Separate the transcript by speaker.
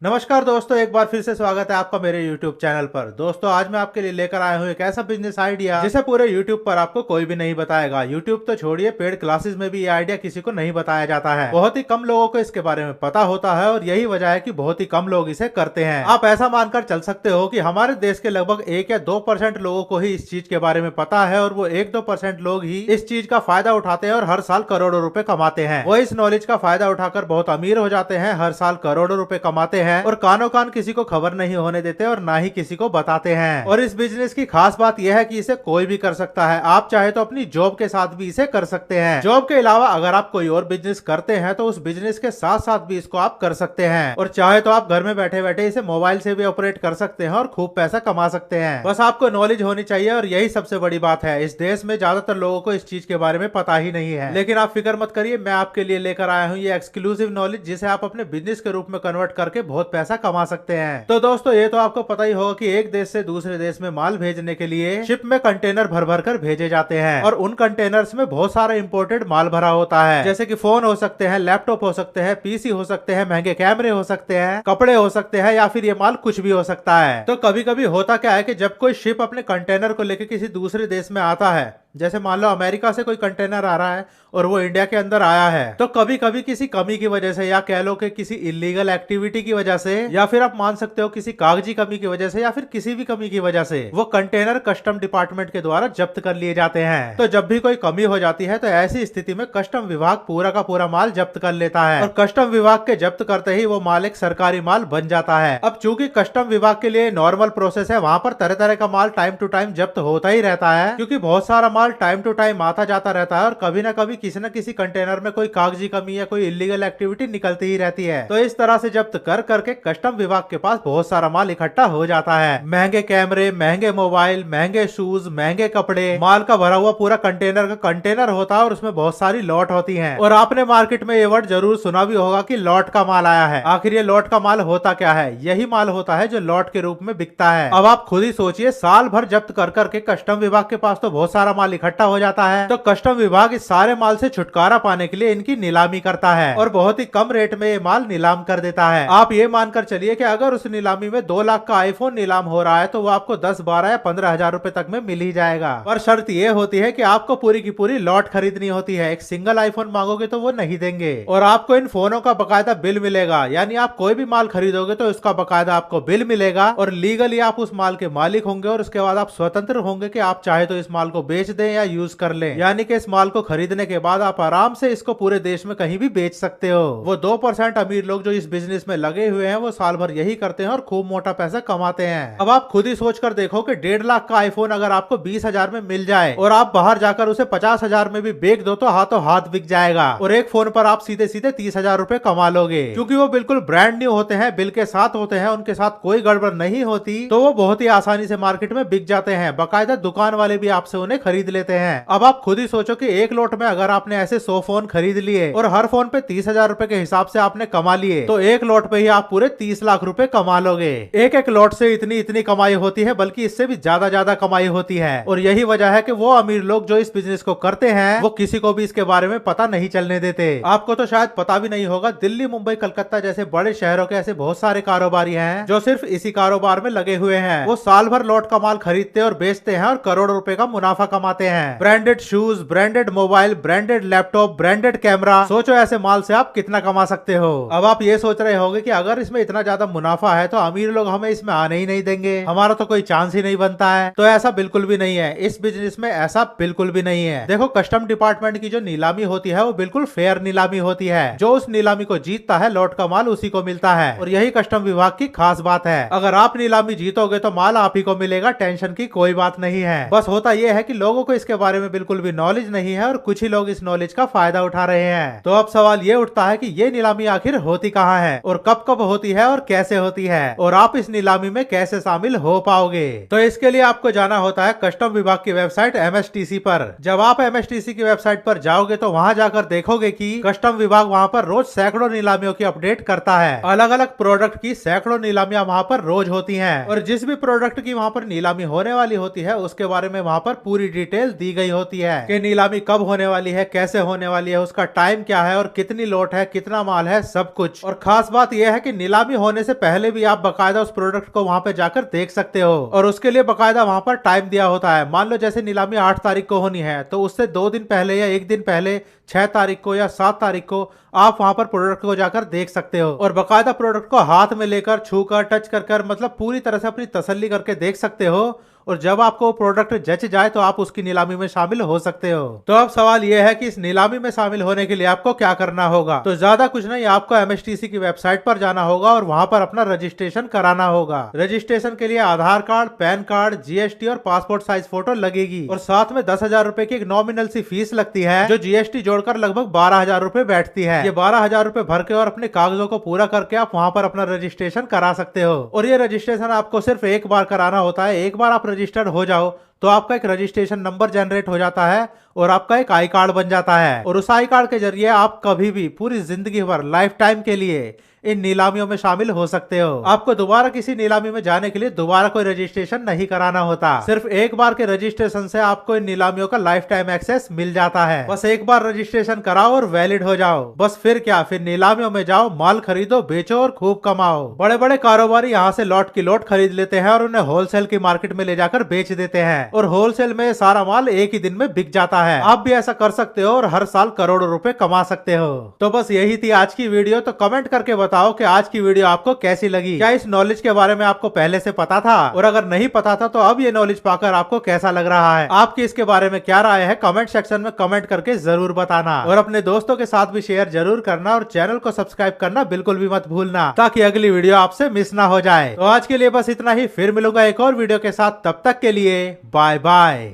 Speaker 1: नमस्कार दोस्तों, एक बार फिर से स्वागत है आपका मेरे YouTube चैनल पर। दोस्तों आज मैं आपके लिए लेकर आया हूँ एक ऐसा बिजनेस आइडिया जिसे पूरे YouTube पर आपको कोई भी नहीं बताएगा। YouTube तो छोड़िए, पेड क्लासेस में भी ये आइडिया किसी को नहीं बताया जाता है। बहुत ही कम लोगों को इसके बारे में पता होता है और यही वजह है कि बहुत ही कम लोग इसे करते हैं। आप ऐसा मानकर चल सकते हो कि हमारे देश के लगभग 1 या 2% लोगों को ही इस चीज के बारे में पता है और वो 1-2% लोग ही इस चीज का फायदा उठाते हैं और हर साल करोड़ों रुपए कमाते हैं। वो इस नॉलेज का फायदा उठाकर बहुत अमीर हो जाते हैं, हर साल करोड़ों रुपए कमाते हैं और कानों कान किसी को खबर नहीं होने देते और ना ही किसी को बताते हैं। और इस बिजनेस की खास बात यह है कि इसे कोई भी कर सकता है। आप चाहे तो अपनी जॉब के साथ भी इसे कर सकते हैं। जॉब के अलावा अगर आप कोई और बिजनेस करते हैं तो उस बिजनेस के साथ साथ भी इसको आप कर सकते हैं। और चाहे तो आप घर में बैठे बैठे इसे मोबाइल से भी ऑपरेट कर सकते हैं और खूब पैसा कमा सकते हैं। बस आपको नॉलेज होनी चाहिए और यही सबसे बड़ी बात है। इस देश में ज्यादातर लोगों को इस चीज के बारे में पता ही नहीं है। लेकिन आप फिक्र मत करिए, मैं आपके लिए लेकर आया हूँ ये एक्सक्लूसिव नॉलेज जिसे आप अपने बिजनेस के रूप में कन्वर्ट करके बहुत पैसा कमा सकते हैं। तो दोस्तों ये तो आपको पता ही होगा कि एक देश से दूसरे देश में माल भेजने के लिए शिप में कंटेनर भर भर कर भेजे जाते हैं और उन कंटेनर्स में बहुत सारा इंपोर्टेड माल भरा होता है, जैसे कि फोन हो सकते हैं, लैपटॉप हो सकते हैं, पीसी हो सकते हैं, महंगे कैमरे हो सकते हैं, कपड़े हो सकते हैं या फिर ये माल कुछ भी हो सकता है। तो कभी कभी होता क्या है कि जब कोई शिप अपने कंटेनर को लेकर किसी दूसरे देश में आता है, जैसे मान लो अमेरिका से कोई कंटेनर आ रहा है और वो इंडिया के अंदर आया है, तो कभी कभी किसी कमी की वजह से या कह लो कि किसी इलीगल एक्टिविटी की वजह से या फिर आप मान सकते हो किसी कागजी कमी की वजह से या फिर किसी भी कमी की वजह से वो कंटेनर कस्टम डिपार्टमेंट के द्वारा जब्त कर लिए जाते हैं। तो जब भी कोई कमी हो जाती है तो ऐसी स्थिति में कस्टम विभाग पूरा का पूरा माल जब्त कर लेता है और कस्टम विभाग के जब्त करते ही वो माल एक सरकारी माल बन जाता है। अब चूंकि कस्टम विभाग के लिए नॉर्मल प्रोसेस है, वहां पर तरह तरह का माल टाइम टू टाइम जब्त होता ही रहता है, क्योंकि बहुत सारा माल टाइम टू टाइम आता जाता रहता है और कभी ना कभी किसी न किसी कंटेनर में कोई कागजी कमी या कोई इलीगल एक्टिविटी निकलती ही रहती है। तो इस तरह से जब्त कर करके कस्टम विभाग के पास बहुत सारा माल इकट्ठा हो जाता है। महंगे कैमरे, महंगे मोबाइल, महंगे शूज, महंगे कपड़े, माल का भरा हुआ पूरा कंटेनर का कंटेनर होता है और उसमें बहुत सारी लॉट होती है। और आपने मार्केट में ये वर्ड जरूर सुना भी होगा कि लॉट का माल आया है। आखिर ये लॉट का माल होता क्या है? यही माल होता है जो लॉट के रूप में बिकता है। अब आप खुद ही सोचिए, साल भर जब्त कर करके कस्टम विभाग के पास तो बहुत सारा माल इकट्ठा हो जाता है, तो कस्टम विभाग इस सारे माल से छुटकारा पाने के लिए इनकी नीलामी करता है और बहुत ही कम रेट में ये माल नीलाम कर देता है। आप ये मानकर चलिए कि अगर उस नीलामी में 2 लाख का आईफोन नीलाम हो रहा है तो वो आपको 10, 12 या 15 हजार रुपए तक में मिल ही जाएगा। पर शर्त ये होती है कि आपको पूरी की पूरी लॉट खरीदनी होती है। एक सिंगल आईफोन मांगोगे तो वो नहीं देंगे और आपको इन फोनों का बकायदा बिल मिलेगा। यानी आप कोई भी माल खरीदोगे तो उसका बकायदा आपको बिल मिलेगा और लीगली आप उस माल के मालिक होंगे और उसके बाद आप स्वतंत्र होंगे कि आप चाहे तो इस माल को बेच दें या यूज कर लें। यानी कि इस माल को खरीदने के बाद आप आराम से इसको पूरे देश में कहीं भी बेच सकते हो। वो 2% अमीर लोग जो इस बिजनेस में लगे हुए हैं वो साल भर यही करते हैं और खूब मोटा पैसा कमाते हैं। अब आप खुद ही सोच कर देखो कि 1.5 लाख का आईफोन अगर आपको 20,000 में मिल जाए और आप बाहर जाकर उसे 50,000 में भी बेच दो तो हाथों हाथ बिक जाएगा और एक फोन पर आप सीधे सीधे 30,000 रुपए कमा लोगे, क्योंकि वो बिल्कुल ब्रांड न्यू होते हैं, बिल के साथ होते हैं, उनके साथ कोई गड़बड़ नहीं होती, तो वो बहुत ही आसानी से मार्केट में बिक जाते हैं। बाकायदा दुकान वाले भी आपसे उन्हें खरीद लेते हैं। अब आप खुद ही सोचो कि एक लोट में अगर आपने ऐसे 100 फोन खरीद लिए और हर फोन पे 30,000 रुपए के हिसाब से आपने कमा लिए, तो एक लोट पे ही आप पूरे 30 लाख रुपए कमा लोगे। एक एक लोट से इतनी इतनी कमाई होती है, बल्कि इससे भी ज्यादा ज्यादा कमाई होती है। और यही वजह है कि वो अमीर लोग जो इस बिजनेस को करते हैं वो किसी को भी इसके बारे में पता नहीं चलने देते। आपको तो शायद पता भी नहीं होगा, दिल्ली, मुंबई, कलकत्ता जैसे बड़े शहरों के ऐसे बहुत सारे कारोबारी हैं जो सिर्फ इसी कारोबार में लगे हुए हैं। वो साल भर लोट का माल खरीदते और बेचते हैं और करोड़ों रुपए का मुनाफा कमाते हैं। Branded shoes, branded mobile, branded laptop, branded camera, सोचो ऐसे माल से आप कितना कमा सकते हो। अब आप ये सोच रहे होंगे कि अगर इसमें इतना ज्यादा मुनाफा है तो अमीर लोग हमें इसमें आने ही नहीं देंगे, हमारा तो कोई चांस ही नहीं बनता है। तो ऐसा बिल्कुल भी नहीं है, इस बिजनेस में ऐसा बिल्कुल भी नहीं है। देखो, कस्टम डिपार्टमेंट की जो नीलामी होती है वो बिल्कुल फेयर नीलामी होती है। जो उस नीलामी को जीतता है लॉट का माल उसी को मिलता है और यही कस्टम विभाग की खास बात है। अगर आप नीलामी जीतोगे तो माल आप ही को मिलेगा, टेंशन की कोई बात नहीं है। बस होता यह है कि लोगों को इसके बारे में बिल्कुल भी नॉलेज नहीं है और कुछ ही लोग इस नॉलेज का फायदा उठा रहे हैं। तो अब सवाल ये उठता है कि ये नीलामी आखिर होती कहाँ है और कब कब होती है और कैसे होती है और आप इस नीलामी में कैसे शामिल हो पाओगे। तो इसके लिए आपको जाना होता है कस्टम विभाग की वेबसाइट MSTC पर। जब आप MSTC की वेबसाइट पर जाओगे तो वहां जाकर देखोगे कि कस्टम विभाग वहां पर रोज सैकड़ों नीलामियों की अपडेट करता है। अलग अलग प्रोडक्ट की सैकड़ों नीलामियां वहां पर रोज होती हैं और जिस भी प्रोडक्ट की वहां पर नीलामी होने वाली होती है उसके बारे में वहां पर पूरी डिटेल दी गई होती है कि नीलामी कब होने वाली है, कैसे होने वाली है, उसका टाइम क्या है और कितनी लोट है, कितना माल है, सब कुछ। और खास बात यह है कि नीलामी होने से पहले भी आप बकायदा उस प्रोडक्ट को वहां पे जाकर देख सकते हो और उसके लिए बकायदा वहां पर टाइम दिया होता है। मान लो जैसे नीलामी 8 तारीख को होनी है तो उससे 2 दिन पहले या 1 दिन पहले 6 तारीख को या 7 तारीख को आप वहां पर प्रोडक्ट को जाकर देख सकते हो और बकायदा प्रोडक्ट को हाथ में लेकर, छूकर, टच कर मतलब पूरी तरह से अपनी तसल्ली करके देख सकते हो। और जब आपको प्रोडक्ट जच जाए तो आप उसकी नीलामी में शामिल हो सकते हो। तो अब सवाल यह है कि इस नीलामी में शामिल होने के लिए आपको क्या करना होगा। तो ज्यादा कुछ नहीं, आपको एमएसटीसी की वेबसाइट पर जाना होगा और वहां पर अपना रजिस्ट्रेशन कराना होगा। रजिस्ट्रेशन के लिए आधार कार्ड, पैन कार्ड, जीएसटी और पासपोर्ट साइज फोटो लगेगी और साथ में 10,000 रुपए की एक नॉमिनल सी फीस लगती है जो जीएसटी जोड़कर लगभग 12,000 रुपए बैठती है। ये 12,000 रुपए भर के और अपने कागजों को पूरा करके आप वहां पर अपना रजिस्ट्रेशन करा सकते हो। और ये रजिस्ट्रेशन आपको सिर्फ एक बार कराना होता है। एक बार आप रजिस्टर्ड हो जाओ तो आपका एक रजिस्ट्रेशन नंबर जनरेट हो जाता है और आपका एक आई कार्ड बन जाता है और उस आई कार्ड के जरिए आप कभी भी पूरी जिंदगी भर, लाइफ टाइम के लिए इन नीलामियों में शामिल हो सकते हो। आपको दोबारा किसी नीलामी में जाने के लिए दोबारा कोई रजिस्ट्रेशन नहीं कराना होता। सिर्फ एक बार के रजिस्ट्रेशन से आपको इन नीलामियों का लाइफ टाइम एक्सेस मिल जाता है। बस एक बार रजिस्ट्रेशन कराओ और वैलिड हो जाओ। बस फिर क्या, फिर नीलामियों में जाओ, माल खरीदो, बेचो और खूब कमाओ। बड़े बड़े कारोबारी यहाँ से लॉट की लॉट खरीद लेते हैं और उन्हें होलसेल की मार्केट में ले जाकर बेच देते हैं और होलसेल में सारा माल एक ही दिन में बिक जाता है। आप भी ऐसा कर सकते हो और हर साल करोड़ों रुपए कमा सकते हो। तो बस यही थी आज की वीडियो। तो कमेंट करके बताओ कि आज की वीडियो आपको कैसी लगी। क्या इस नॉलेज के बारे में आपको पहले से पता था और अगर नहीं पता था तो अब ये नॉलेज पाकर आपको कैसा लग रहा है। आपकी इसके बारे में क्या राय है कमेंट सेक्शन में कमेंट करके जरूर बताना और अपने दोस्तों के साथ भी शेयर जरूर करना और चैनल को सब्सक्राइब करना बिल्कुल भी मत भूलना ताकि अगली वीडियो आपसे मिस ना हो जाए। तो आज के लिए बस इतना ही, फिर मिलूंगा एक और वीडियो के साथ। तब तक के लिए बाय बाय।